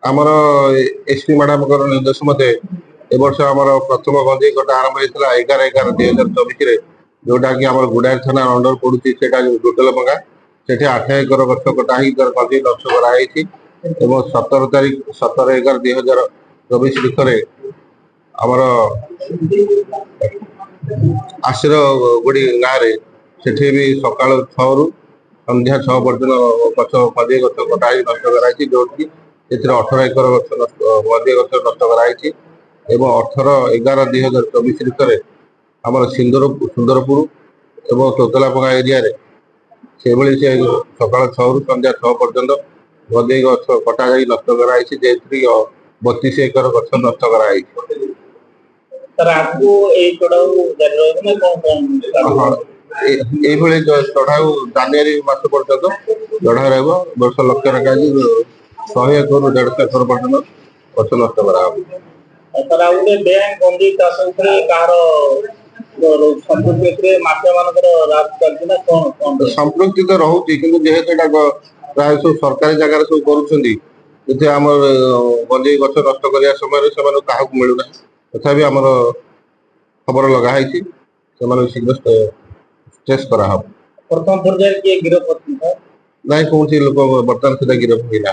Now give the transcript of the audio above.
आमर SP madam निर्देश मते ए वर्ष आमर प्रथम गंजेई कटा आरंभ होता 11/11/2024 जोटा कि आम गुड़ाई थाना अंडर पड़ुची टोटल पंगा से 8 एकर गछ कटा गंजेई नष्ट कराई 17 तारीख 17/11/2024 दिखरे आमर आशीर गुड़ी गाँव से भी सका 6 रु संध्या 6 पर्यटन गछ गंजेई गछ कटा नष्ट कराई जो 18 एकर गछ गंजेई गछ नष्ट कराई 18/11/2024 भितर आम सुंदरपुर एवं तोतलापगा एरिया से सका 6 रु संध्या 6 पर्यटन गंजेई गछ कटा नष्ट कराई 32 एकर गछ नष्ट कराई। चढ़ाऊ जानुरी मास पर्यटन चढ़ा रहा लक्ष्य रखा 100 एकरु 150 एकर पर्यटन गछ नष्ट संपृक्ति तो रोचे कि जेहेतु प्राय सब सरकारी जगार सब कर आम गंजेई गछ नष्ट करने समय क्या मिलूना तथापि आमर खबर लगाई शीघ्र स्ट्रेस करा प्रथम पर्यायर किए गिरफ्त ना कौन लोक बर्तमान सुधा गिरफ्त होना।